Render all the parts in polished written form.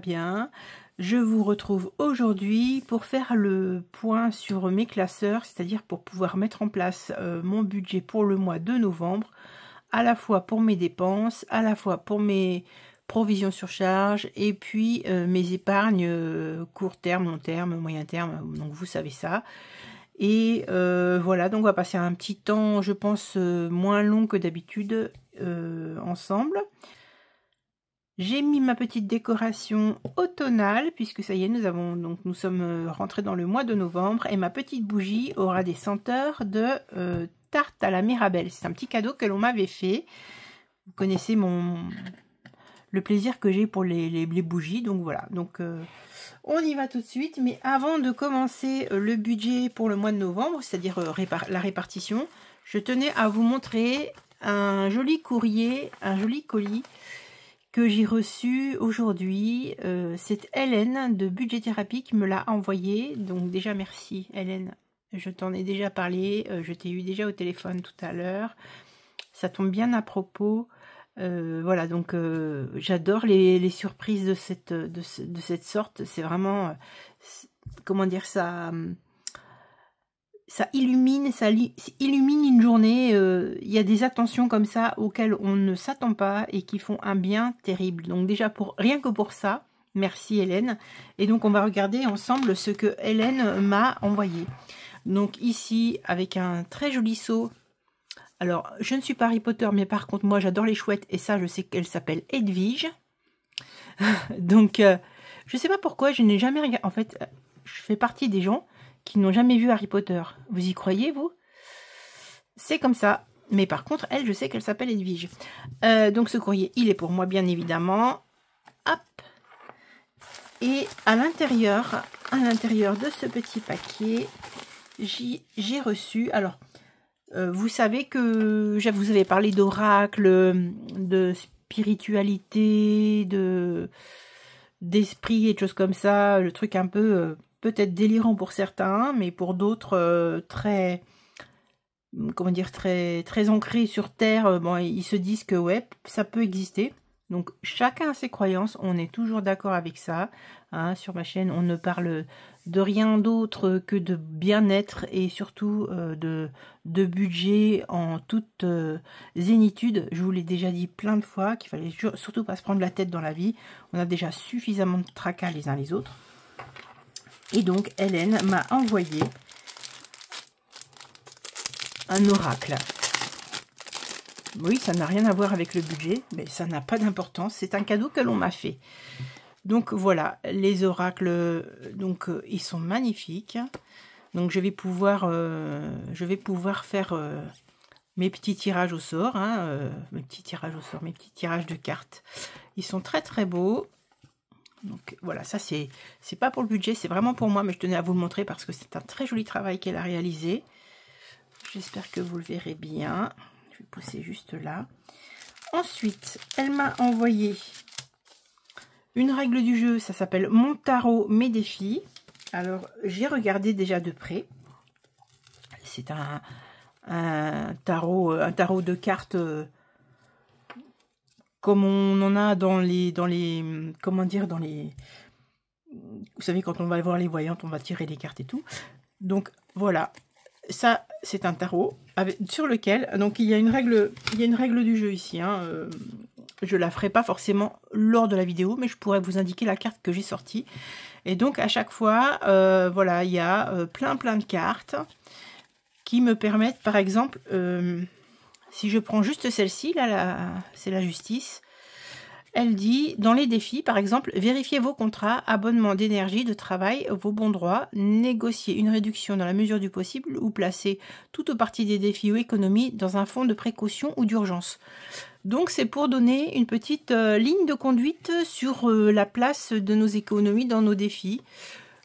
bien. Je vous retrouve aujourd'hui pour faire le point sur mes classeurs, c'est-à-dire pour pouvoir mettre en place mon budget pour le mois de novembre, à la fois pour mes dépenses, à la fois pour mes provisions sur charge et puis mes épargnes court terme, long terme, moyen terme, donc vous savez ça. Et voilà, donc on va passer un petit temps, je pense, moins long que d'habitude ensemble. J'ai mis ma petite décoration automnale, puisque ça y est, nous sommes rentrés dans le mois de novembre, et ma petite bougie aura des senteurs de tarte à la Mirabelle. C'est un petit cadeau que l'on m'avait fait. Vous connaissez le plaisir que j'ai pour les bougies, donc voilà. Donc on y va tout de suite, mais avant de commencer le budget pour le mois de novembre, c'est-à-dire la répartition, je tenais à vous montrer un joli courrier, un joli colis que j'ai reçu aujourd'hui. C'est Hélène de Budgéthérapie qui me l'a envoyé, donc déjà merci Hélène, je t'en ai déjà parlé, je t'ai eu déjà au téléphone tout à l'heure, ça tombe bien à propos. Voilà, donc j'adore les surprises de cette sorte. C'est vraiment, comment dire, ça illumine une journée. Il y a des attentions comme ça auxquelles on ne s'attend pas et qui font un bien terrible. Donc déjà, rien que pour ça, merci Hélène. Et donc on va regarder ensemble ce que Hélène m'a envoyé. Donc ici, avec un très joli seau. Alors, je ne suis pas Harry Potter, mais par contre, moi, j'adore les chouettes. Et ça, je sais qu'elle s'appelle Edwige. Donc, je ne sais pas pourquoi, je n'ai jamais regardé. En fait, je fais partie des gens qui n'ont jamais vu Harry Potter. Vous y croyez, vous? C'est comme ça. Mais par contre, elle, je sais qu'elle s'appelle Edwige. Donc, ce courrier, il est pour moi, bien évidemment. Hop. Et à l'intérieur de ce petit paquet, j'ai reçu... Alors... vous savez que je vous avais parlé d'oracle, de spiritualité, d'esprit et de choses comme ça, le truc un peu peut-être délirant pour certains, mais pour d'autres très, comment dire, très ancrés sur terre. Bon, ils se disent que ouais, ça peut exister. Donc chacun a ses croyances, on est toujours d'accord avec ça. Hein, sur ma chaîne, on ne parle de rien d'autre que de bien-être et surtout de budget en toute zénitude. Je vous l'ai déjà dit plein de fois qu'il fallait surtout pas se prendre la tête dans la vie. On a déjà suffisamment de tracas les uns les autres. Et donc Hélène m'a envoyé un oracle. Oui, ça n'a rien à voir avec le budget, mais ça n'a pas d'importance. C'est un cadeau que l'on m'a fait. Donc voilà, les oracles, donc ils sont magnifiques. Donc je vais pouvoir faire mes petits tirages au sort, hein, mes petits tirages de cartes. Ils sont très très beaux. Donc voilà, ça c'est pas pour le budget, c'est vraiment pour moi, mais je tenais à vous le montrer parce que c'est un très joli travail qu'elle a réalisé. J'espère que vous le verrez bien. Je vais pousser juste là. Ensuite, elle m'a envoyé une règle du jeu, ça s'appelle Mon tarot, mes défis. Alors, j'ai regardé déjà de près. C'est un tarot de cartes comme on en a dans les comment dire, vous savez, quand on va voir les voyantes, on va tirer les cartes et tout. Donc voilà, ça c'est un tarot sur lequel donc il y a une règle du jeu ici. Hein, je la ferai pas forcément lors de la vidéo, mais je pourrais vous indiquer la carte que j'ai sortie. Et donc à chaque fois, voilà, il y a plein de cartes qui me permettent, par exemple, si je prends juste celle-ci, là, c'est la justice. Elle dit, dans les défis, par exemple, vérifiez vos contrats, abonnements d'énergie, de travail, vos bons droits, négociez une réduction dans la mesure du possible ou placez toute ou partie des défis ou économies dans un fonds de précaution ou d'urgence. Donc c'est pour donner une petite ligne de conduite sur la place de nos économies dans nos défis.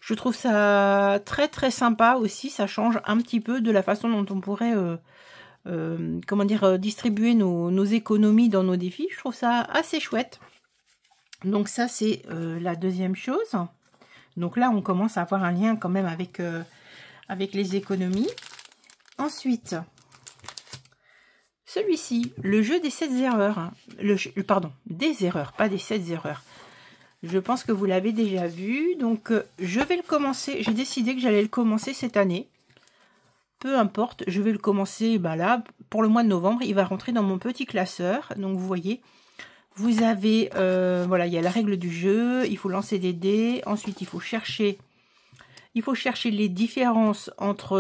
Je trouve ça très très sympa aussi, ça change un petit peu de la façon dont on pourrait... comment dire, distribuer nos économies dans nos défis. Je trouve ça assez chouette. Donc ça c'est la deuxième chose. Donc là on commence à avoir un lien quand même avec les économies. Ensuite, celui-ci, le jeu des 7 erreurs. Pardon, des erreurs, pas des 7 erreurs. Je pense que vous l'avez déjà vu. Donc, je vais le commencer. J'ai décidé que j'allais le commencer cette année. Peu importe, je vais le commencer là. Pour le mois de novembre, il va rentrer dans mon petit classeur. Donc, vous voyez, vous avez, voilà, il y a la règle du jeu. Il faut lancer des dés. Ensuite, il faut chercher les différences entre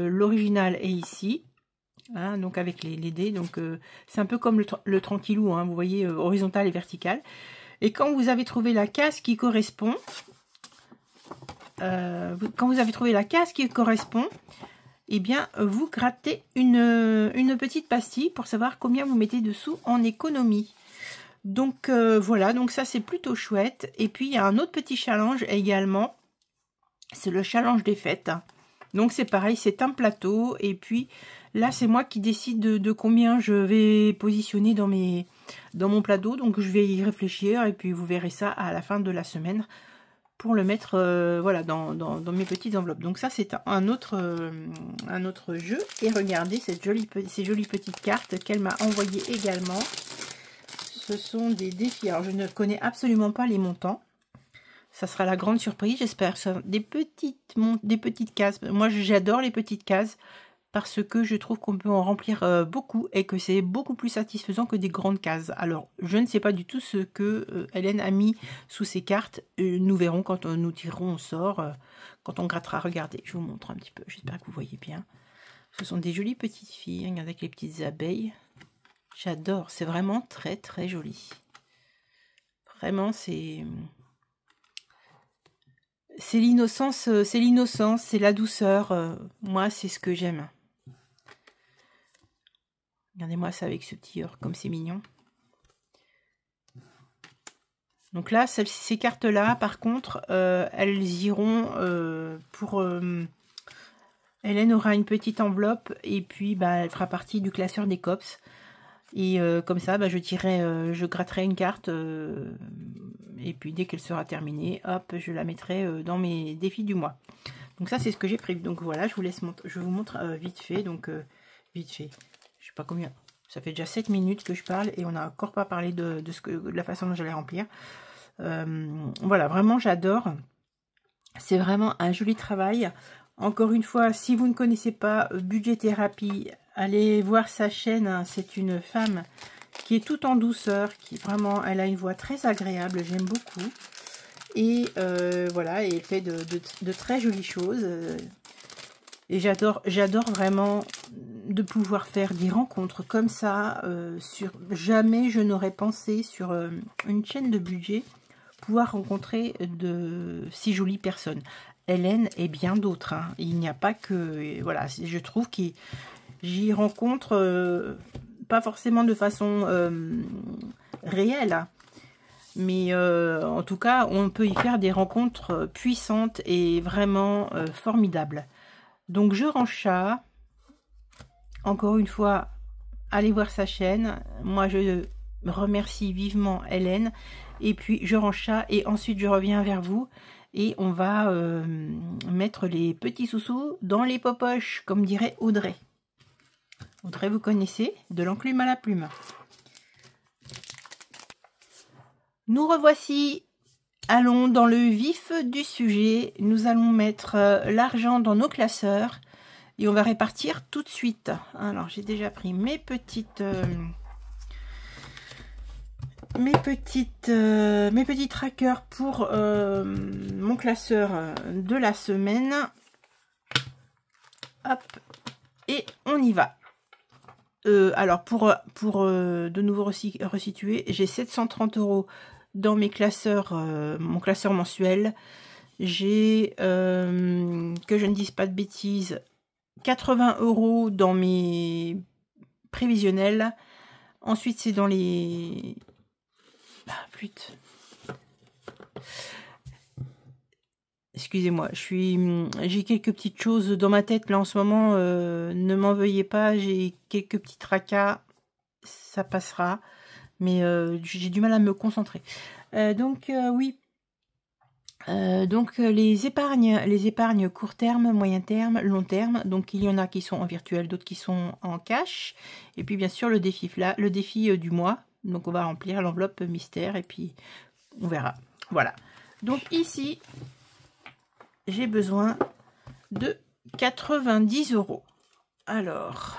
l'original et ici. Hein, donc, avec les dés. Donc, c'est un peu comme le tranquillou. Hein, vous voyez, horizontal et vertical. Et quand vous avez trouvé la case qui correspond, eh bien, vous grattez une petite pastille pour savoir combien vous mettez dessous en économie. Donc, voilà, donc ça, c'est plutôt chouette. Et puis, il y a un autre petit challenge également. C'est le challenge des fêtes. Donc, c'est pareil, c'est un plateau. Et puis, là, c'est moi qui décide de combien je vais positionner dans mon plateau. Donc, je vais y réfléchir. Et puis, vous verrez ça à la fin de la semaine pour le mettre voilà, dans mes petites enveloppes. Donc, ça, c'est un autre jeu. Et regardez ces jolies petites cartes qu'elle m'a envoyées également. Ce sont des défis. Alors, je ne connais absolument pas les montants. Ça sera la grande surprise, j'espère. Des petites cases. Moi, j'adore les petites cases parce que je trouve qu'on peut en remplir beaucoup et que c'est beaucoup plus satisfaisant que des grandes cases. Alors, je ne sais pas du tout ce que Hélène a mis sous ces cartes. Nous verrons quand nous tirerons au sort, quand on grattera. Regardez, je vous montre un petit peu. J'espère que vous voyez bien. Ce sont des jolies petites filles. Regardez avec les petites abeilles. J'adore. C'est vraiment très, très joli. Vraiment, c'est l'innocence, c'est la douceur. Moi, c'est ce que j'aime. Regardez-moi ça avec ce petit or, comme c'est mignon. Donc là, ces cartes-là, par contre, elles iront pour... Hélène aura une petite enveloppe et puis elle fera partie du classeur des cops. Et comme ça, je gratterai une carte et puis dès qu'elle sera terminée, hop, je la mettrai dans mes défis du mois. Donc ça, c'est ce que j'ai prévu. Donc voilà, je vous montre vite fait. Donc vite fait, je sais pas combien. Ça fait déjà 7 minutes que je parle et on n'a encore pas parlé de la façon dont j'allais remplir. Voilà, vraiment, j'adore. C'est vraiment un joli travail. Encore une fois, si vous ne connaissez pas Budget Thérapie, allez voir sa chaîne. Hein. C'est une femme qui est toute en douceur, qui vraiment, elle a une voix très agréable, j'aime beaucoup. Et voilà, et elle fait de très jolies choses. Et j'adore vraiment de pouvoir faire des rencontres comme ça. Jamais je n'aurais pensé sur une chaîne de budget pouvoir rencontrer de si jolies personnes. Hélène et bien d'autres. Hein. Il n'y a pas que... Voilà, je trouve que j'y rencontre pas forcément de façon réelle. Hein. Mais en tout cas, on peut y faire des rencontres puissantes et vraiment formidables. Donc, je range ça. Encore une fois, allez voir sa chaîne. Moi, je remercie vivement Hélène. Et puis, je range ça. Et ensuite, je reviens vers vous. Et on va mettre les petits sous-sous dans les popoches, comme dirait Audrey. Audrey, vous connaissez, de l'enclume à la plume. Nous revoici. Allons dans le vif du sujet. Nous allons mettre l'argent dans nos classeurs. Et on va répartir tout de suite. Alors, j'ai déjà pris mes petits trackers pour mon classeur de la semaine. Hop, et on y va. Alors pour de nouveau resituer, j'ai 730 € dans mes classeurs, mon classeur mensuel. J'ai, que je ne dise pas de bêtises, 80 € dans mes prévisionnels. Ensuite, c'est dans les... Ah, flûte. Excusez-moi, j'ai quelques petites choses dans ma tête là en ce moment. Ne m'en veuillez pas, j'ai quelques petits tracas. Ça passera. Mais j'ai du mal à me concentrer. Oui. Donc les épargnes court terme, moyen terme, long terme. Donc il y en a qui sont en virtuel, d'autres qui sont en cash. Et puis bien sûr le défi du mois. Donc on va remplir l'enveloppe mystère et puis on verra. Voilà. Donc ici, j'ai besoin de 90 €. Alors,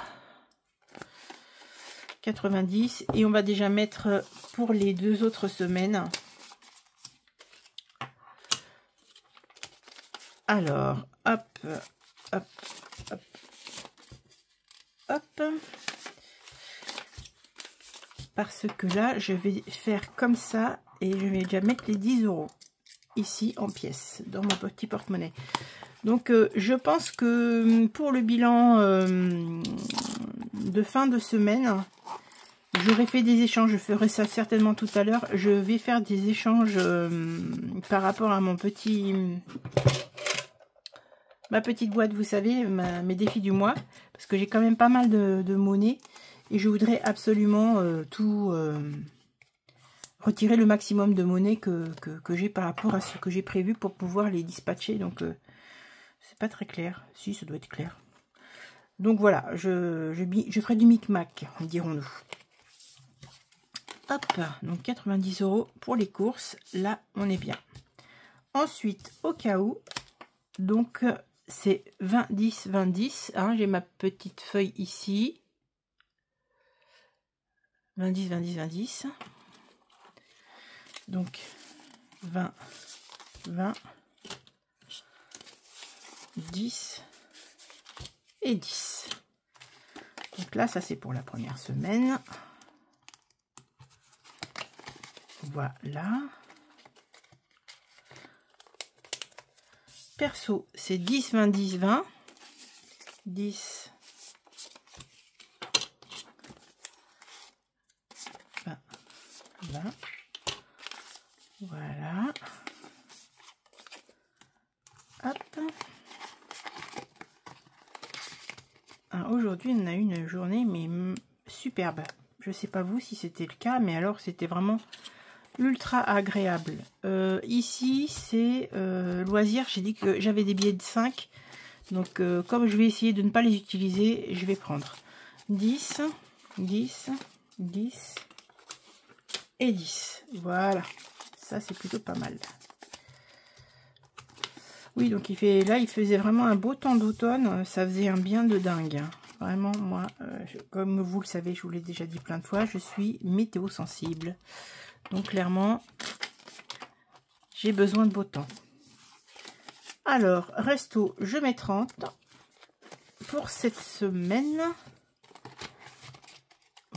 90, et on va déjà mettre pour les 2 autres semaines. Alors, hop, hop, hop, hop. Parce que là, je vais faire comme ça et je vais déjà mettre les 10 € ici en pièces dans mon petit porte-monnaie. Donc, je pense que pour le bilan de fin de semaine, j'aurais fait des échanges. Je ferai ça certainement tout à l'heure. Je vais faire des échanges par rapport à mon ma petite boîte, vous savez, mes défis du mois, parce que j'ai quand même pas mal de monnaie et je voudrais absolument retirer le maximum de monnaie que j'ai par rapport à ce que j'ai prévu pour pouvoir les dispatcher. Donc c'est pas très clair. Si, ça doit être clair. Donc voilà, je ferai du micmac, dirons-nous. Hop, donc 90 € pour les courses. Là, on est bien. Ensuite, au cas où, donc c'est 20, 10, 20, 10. Hein, j'ai ma petite feuille ici. 20, 10, 20, 10, 20, 10. Donc 20, 20, 10 et 10. Donc là, ça c'est pour la première semaine. Voilà. Perso, c'est 10, 20, 10, 20. 10, 20, 20. Voilà. Hop. Aujourd'hui, on a une journée mais superbe. Je sais pas vous si c'était le cas, mais alors c'était vraiment ultra agréable. Ici, c'est loisirs. J'ai dit que j'avais des billets de 5. Donc, comme je vais essayer de ne pas les utiliser, je vais prendre 10, 10, 10 et 10. Voilà. Ça, c'est plutôt pas mal. Oui, donc il faisait vraiment un beau temps d'automne. Ça faisait un bien de dingue. Vraiment, moi, comme vous le savez, je vous l'ai déjà dit plein de fois, je suis météo sensible. Donc clairement, j'ai besoin de beau temps. Alors, resto, je mets 30 pour cette semaine.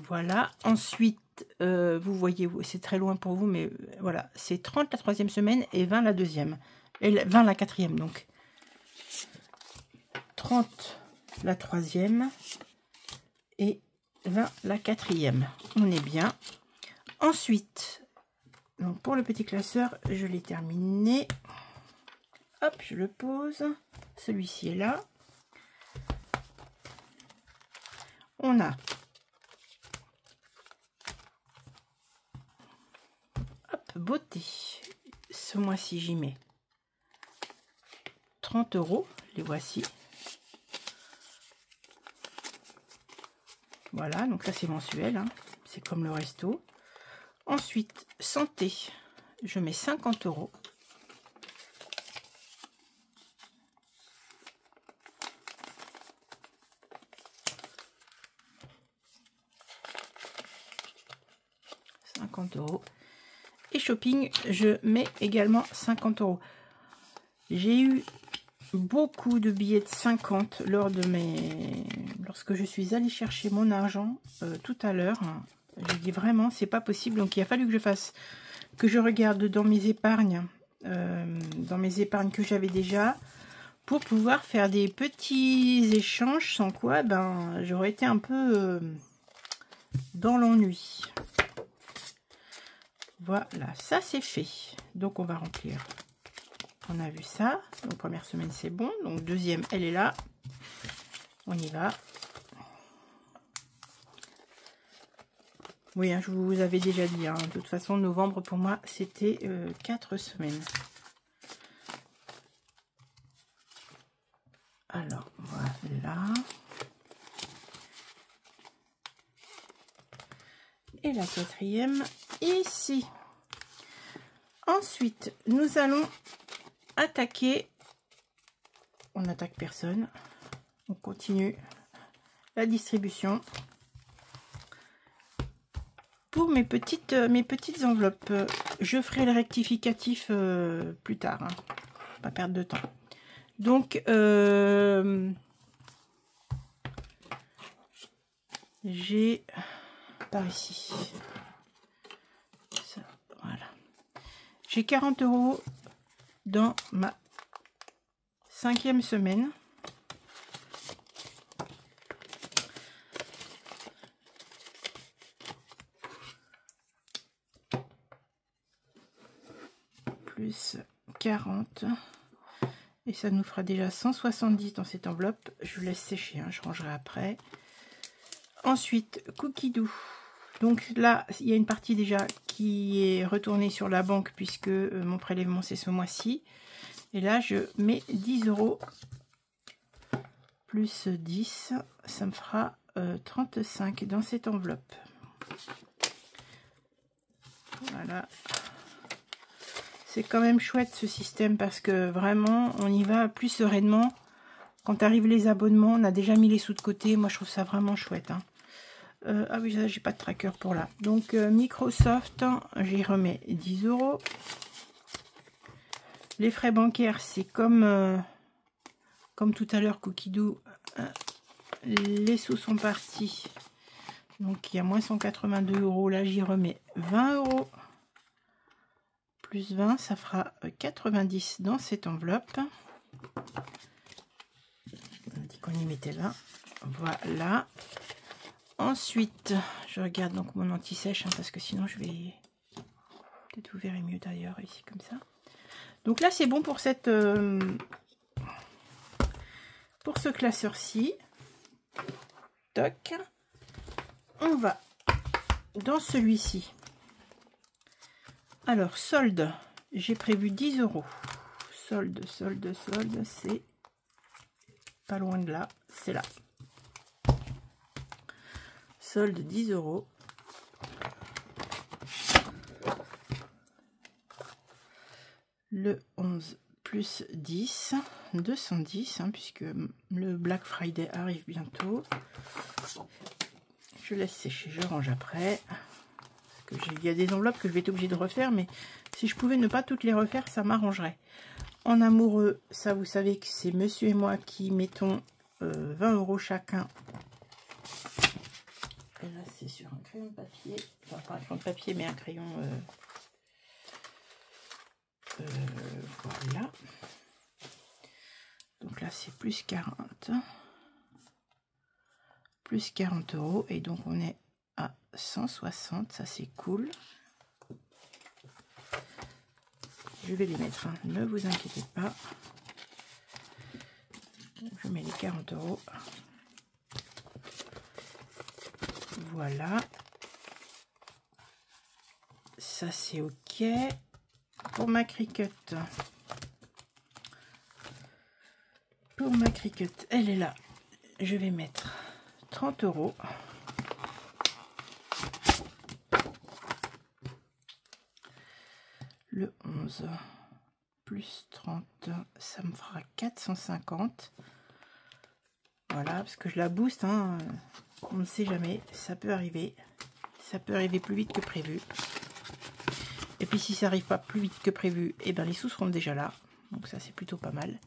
Voilà. Ensuite, vous voyez, c'est très loin pour vous, mais voilà, c'est 30 la troisième semaine et 20 la deuxième. Et 20 la quatrième, donc. 30 la troisième et 20 la quatrième. On est bien. Ensuite, donc pour le petit classeur, je l'ai terminé. Hop, je le pose. Celui-ci est là. On a beauté. Ce mois-ci, j'y mets 30 €. Les voici. Voilà, donc ça c'est mensuel. Hein. C'est comme le resto. Ensuite, santé. Je mets 50 €. Et shopping, je mets également 50 €. J'ai eu beaucoup de billets de 50 lorsque je suis allée chercher mon argent tout à l'heure. J'ai dit vraiment, c'est pas possible. Donc il a fallu que je regarde dans mes épargnes, que j'avais déjà, pour pouvoir faire des petits échanges, sans quoi ben j'aurais été un peu dans l'ennui. Voilà, ça c'est fait. Donc on va remplir. On a vu ça. Donc première semaine c'est bon. Donc deuxième, elle est là. On y va. Oui, hein, je vous avais déjà dit. Hein, de toute façon, novembre pour moi c'était 4 semaines. Alors voilà. Et la quatrième ici. Ensuite, nous allons attaquer. On n'attaque personne. On continue la distribution. Pour mes petites enveloppes, je ferai le rectificatif plus tard. Hein. Pas perdre de temps. Donc, j'ai par ici. Ça, voilà. J'ai 40 € dans ma 5e semaine. Plus 40. Et ça nous fera déjà 170 dans cette enveloppe. Je laisse sécher, hein, je rangerai après. Ensuite, Cookie Doo. Donc là, il y a une partie déjà qui est retournée sur la banque puisque mon prélèvement c'est ce mois-ci. Et là, je mets 10 € plus 10. Ça me fera 35 dans cette enveloppe. Voilà. C'est quand même chouette ce système parce que vraiment, on y va plus sereinement. Quand arrivent les abonnements, on a déjà mis les sous de côté. Moi, je trouve ça vraiment chouette. Hein. Ah oui, j'ai pas de tracker pour là. Donc, Microsoft, j'y remets 10 €. Les frais bancaires, c'est comme tout à l'heure, Cookie Doo. Les sous sont partis. Donc, il y a moins 182 €. Là, j'y remets 20 €. Plus 20, ça fera 90 dans cette enveloppe. On a dit qu'on y mettait là. Voilà. Ensuite, je regarde donc mon anti-sèche, hein, parce que sinon je vais... Peut-être vous verrez mieux d'ailleurs ici, comme ça. Donc là, c'est bon pour cette... pour ce classeur-ci. Toc. On va dans celui-ci. Alors, solde, j'ai prévu 10 €. Solde, solde, solde, c'est pas loin de là, c'est là. Solde 10 €. Le 11 plus 10, 210, hein, puisque le Black Friday arrive bientôt. Je laisse sécher, je range après. Il y a des enveloppes que je vais être obligée de refaire, mais si je pouvais ne pas toutes les refaire, ça m'arrangerait. En amoureux, ça vous savez que c'est monsieur et moi qui mettons 20 € chacun. Et là, c'est sur un crayon de papier. Enfin, pas un crayon de papier, mais un crayon... voilà. Donc là, c'est plus 40. Plus 40 €. Et donc, on est à 160, ça c'est cool. Je vais les mettre, hein, ne vous inquiétez pas. Je mets les 40 €. Voilà. Ça c'est ok. Pour ma Cricut. Pour ma Cricut, elle est là. Je vais mettre 30 €. Le 11 plus 30, ça me fera 450. Voilà, parce que je la booste, hein, on ne sait jamais, ça peut arriver plus vite que prévu. Et puis si ça n'arrive pas plus vite que prévu, et ben les sous seront déjà là. Donc ça c'est plutôt pas mal.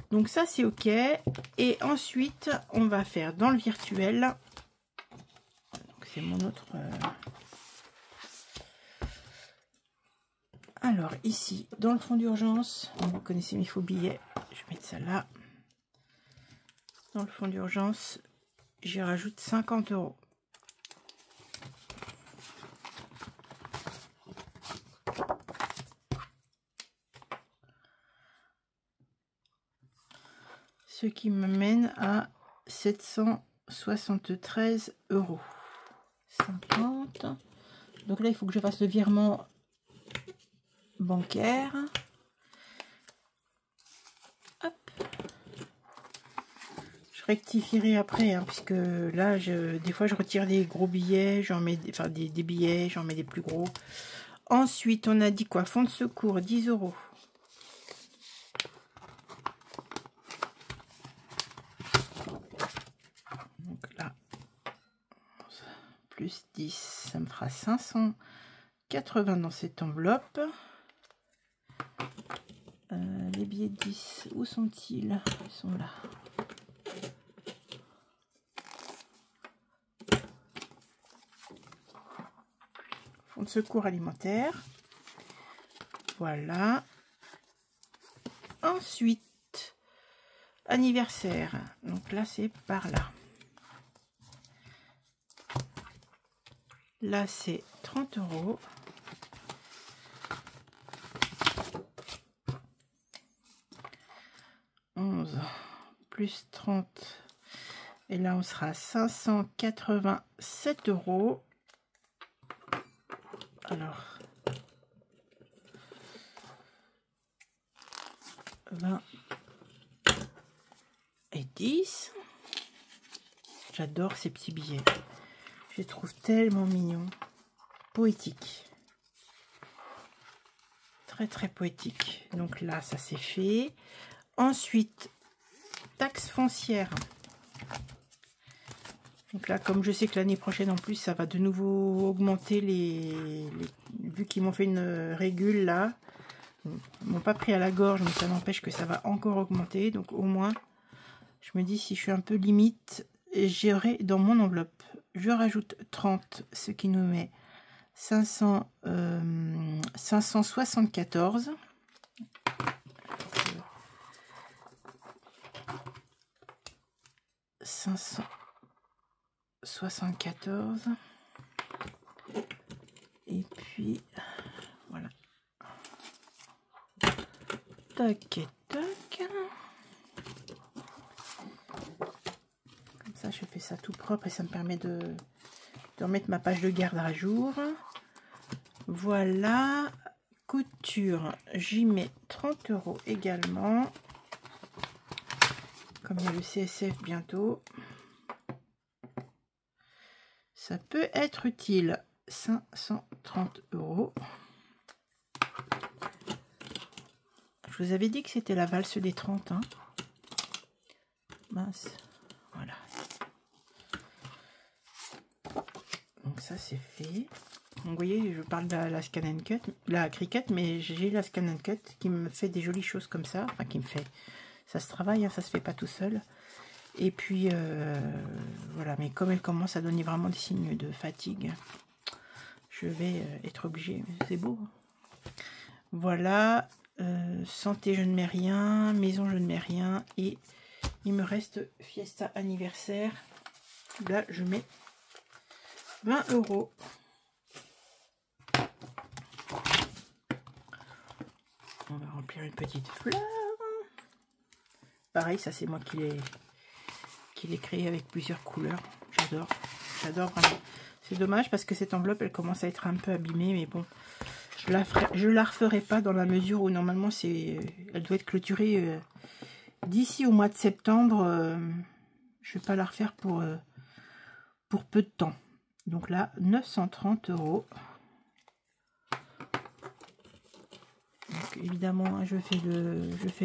Donc ça c'est ok. Et ensuite on va faire dans le virtuel. Donc c'est mon autre... Alors ici, dans le fond d'urgence, vous connaissez mes faux billets, je vais mettre ça là. Dans le fond d'urgence, j'y rajoute 50 €. Ce qui me mène à 773 €. 50. Donc là, il faut que je fasse le virement bancaire. Hop. Je rectifierai après, hein, puisque là, des fois, je retire des gros billets, j'en mets, enfin des billets, j'en mets des plus gros. Ensuite, on a dit quoi? Fonds de secours, 10 €. Donc là, plus 10, ça me fera 580 dans cette enveloppe. Les billets de 10, où sont-ils? Ils sont là. Fonds de secours alimentaire. Voilà. Ensuite, anniversaire. Donc là, c'est par là. Là, c'est 30 €. Plus 30. Et là, on sera à 587 €. Alors, 20 et 10. J'adore ces petits billets. Je les trouve tellement mignons. Poétiques. Très, très poétique. Donc là, ça c'est fait. Ensuite, taxe foncière. Donc là, comme je sais que l'année prochaine en plus, ça va de nouveau augmenter vu qu'ils m'ont fait une régule là. Ils m'ont pas pris à la gorge, mais ça n'empêche que ça va encore augmenter. Donc au moins, je me dis si je suis un peu limite, j'irai dans mon enveloppe. Je rajoute 30, ce qui nous met 574. 574 et puis voilà, tac et tac, comme ça je fais ça tout propre et ça me permet de remettre ma page de garde à jour. Voilà, couture, j'y mets 30 € également, comme il y a le CSF bientôt. Ça peut être utile. 530 €. Je vous avais dit que c'était la valse des 30. Hein. Mince. Voilà. Donc ça c'est fait. Donc, vous voyez, je parle de la Scan and Cut, la Cricut, mais j'ai la Scan and Cut qui me fait des jolies choses comme ça. Enfin, qui me fait... Ça se travaille, hein, ça se fait pas tout seul. Et puis, voilà, mais comme elle commence à donner vraiment des signes de fatigue, je vais être obligée. C'est beau. Voilà, santé, je ne mets rien. Maison, je ne mets rien. Et il me reste Fiesta anniversaire. Là, je mets 20 €. On va remplir une petite fleur. Pareil, ça c'est moi qui l'ai créé avec plusieurs couleurs. J'adore, j'adore vraiment. C'est dommage parce que cette enveloppe elle commence à être un peu abîmée, mais bon, je la referai pas dans la mesure où normalement elle doit être clôturée d'ici au mois de septembre. Je vais pas la refaire pour peu de temps. Donc là, 930 €. Donc évidemment, je fais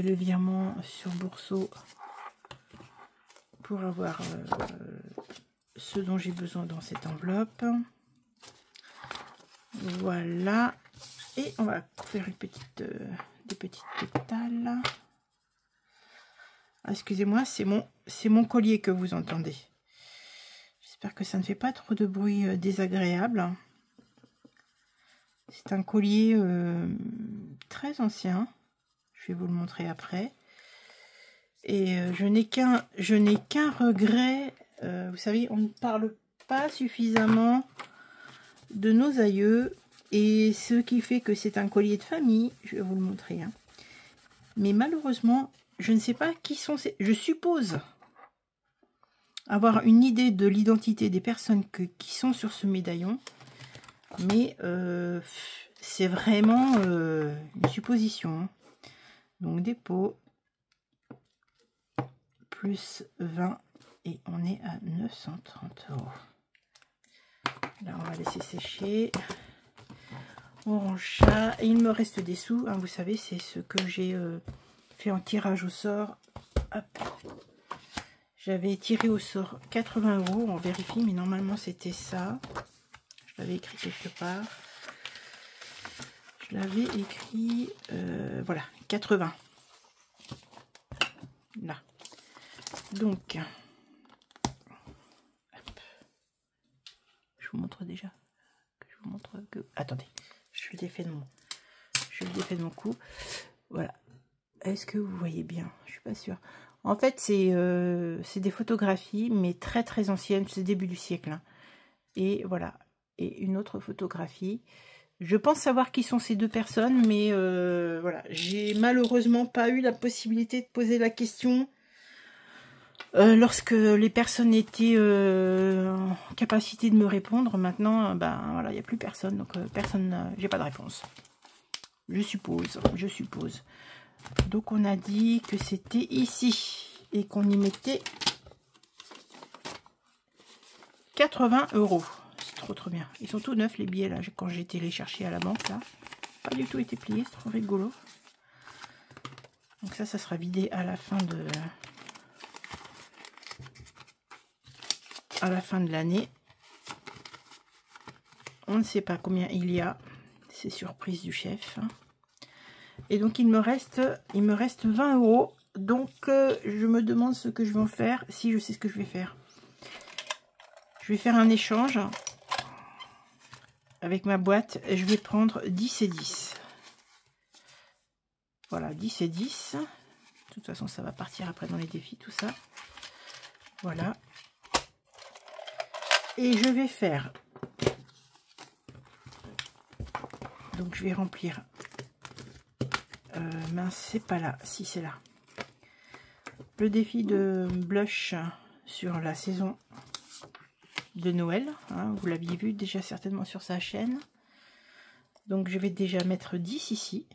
le virement sur Bourseau pour avoir ce dont j'ai besoin dans cette enveloppe. Voilà. Et on va faire des petites pétales. Ah, excusez-moi, c'est mon collier que vous entendez. J'espère que ça ne fait pas trop de bruit désagréable. C'est un collier très ancien. Je vais vous le montrer après. Et je n'ai qu'un regret. Vous savez, on ne parle pas suffisamment de nos aïeux. Et ce qui fait que c'est un collier de famille. Je vais vous le montrer. Hein. Mais malheureusement, je ne sais pas qui sont ces... Je suppose avoir une idée de l'identité des personnes qui sont sur ce médaillon. Mais c'est vraiment une supposition. Donc dépôt plus 20 et on est à 930 €. Là on va laisser sécher. Orange chat. Et il me reste des sous, hein, vous savez, c'est ce que j'ai fait en tirage au sort. Hop. J'avais tiré au sort 80 €, on vérifie, mais normalement c'était ça. Je l'avais écrit quelque part. Je l'avais écrit, voilà, 80. Là. Donc, hop. Je vous montre déjà. Je vous montre que... Attendez, je le défais de mon cou. Voilà. Est-ce que vous voyez bien? Je suis pas sûre. En fait, c'est des photographies, mais très très anciennes. C'est début du siècle. Hein. Et voilà. Et une autre photographie. Je pense savoir qui sont ces deux personnes, mais voilà. J'ai malheureusement pas eu la possibilité de poser la question lorsque les personnes étaient en capacité de me répondre. Maintenant, ben voilà, il n'y a plus personne. Donc personne, j'ai pas de réponse. Je suppose. Donc on a dit que c'était ici et qu'on y mettait 80 €. C'est trop bien. Ils sont tout neufs les billets là. Quand j'ai été les chercher à la banque là, pas du tout été pliés. C'est trop rigolo. Donc ça sera vidé à la fin de l'année. On ne sait pas combien il y a. C'est surprise du chef. Et donc il me reste 20 €. Donc je me demande ce que je vais en faire. Si je sais ce que je vais faire. Je vais faire un échange avec ma boîte. Je vais prendre 10 et 10. Voilà, 10 et 10. De toute façon, ça va partir après dans les défis, tout ça. Voilà. Et je vais faire... Donc je vais remplir... mince, c'est pas là. Si, c'est là. Le défi de blush sur la saison de Noël. Hein, vous l'aviez vu déjà certainement sur sa chaîne. Donc je vais déjà mettre 10 ici.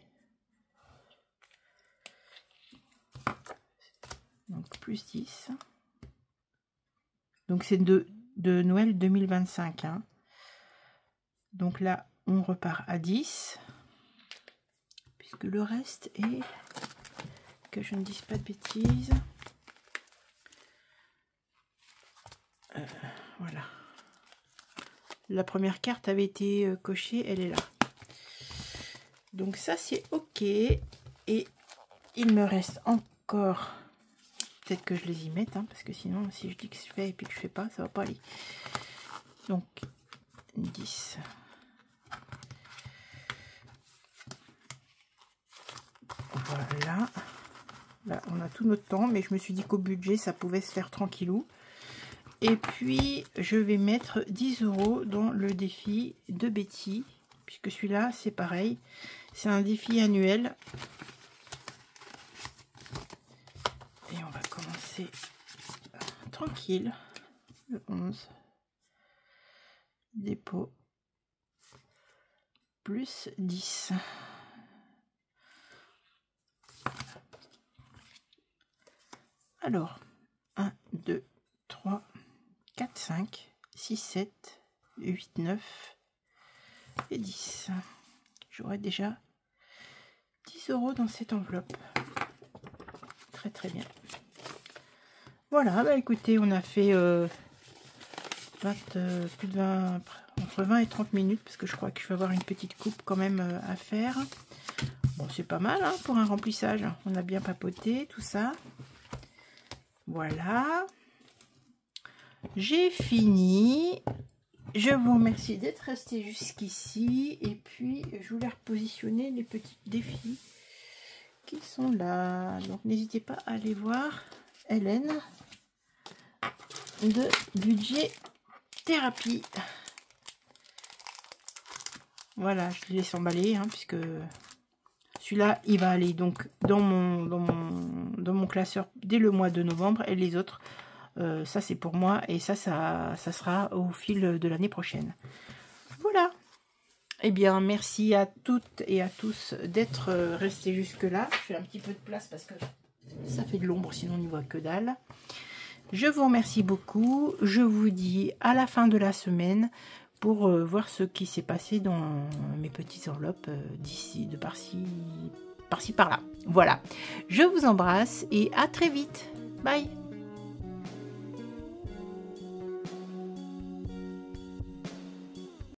Donc plus 10. Donc c'est de Noël 2025. Hein. Donc là, on repart à 10. Puisque le reste est... Que je ne dise pas de bêtises. Voilà. La première carte avait été cochée, elle est là. Donc ça c'est ok. Et il me reste encore... Peut-être que je les y mette, hein, parce que sinon, si je dis que je fais et puis que je fais pas, ça va pas aller. Donc, 10. Voilà. Là, on a tout notre temps, mais je me suis dit qu'au budget, ça pouvait se faire tranquillou. Et puis, je vais mettre 10 € dans le défi de Betty, puisque celui-là, c'est pareil. C'est un défi annuel. Et on va commencer tranquille. Le 11. Dépôt. Plus 10. Alors, 1, 2, 3, 4, 5, 6, 7, 8, 9 et 10. J'aurai déjà 10 € dans cette enveloppe. Très très bien. Voilà, bah écoutez, on a fait plus de 20, entre 20 et 30 minutes, parce que je crois que je vais avoir une petite coupe quand même à faire. Bon, c'est pas mal hein, pour un remplissage. On a bien papoté, tout ça. Voilà. J'ai fini. Je vous remercie d'être resté jusqu'ici. Et puis, je voulais repositionner les petits défis qui sont là. Donc, n'hésitez pas à aller voir Hélène de budget thérapie. Voilà, je les laisse emballer, hein, puisque celui-là, il va aller donc dans mon classeur dès le mois de novembre. Et les autres, ça c'est pour moi. Et ça sera au fil de l'année prochaine. Voilà. Eh bien, merci à toutes et à tous d'être restés jusque-là. Je fais un petit peu de place parce que ça fait de l'ombre, sinon on n'y voit que dalle. Je vous remercie beaucoup. Je vous dis à la fin de la semaine pour voir ce qui s'est passé dans mes petites enveloppes d'ici, de par-ci, par-là. Voilà, je vous embrasse et à très vite. Bye.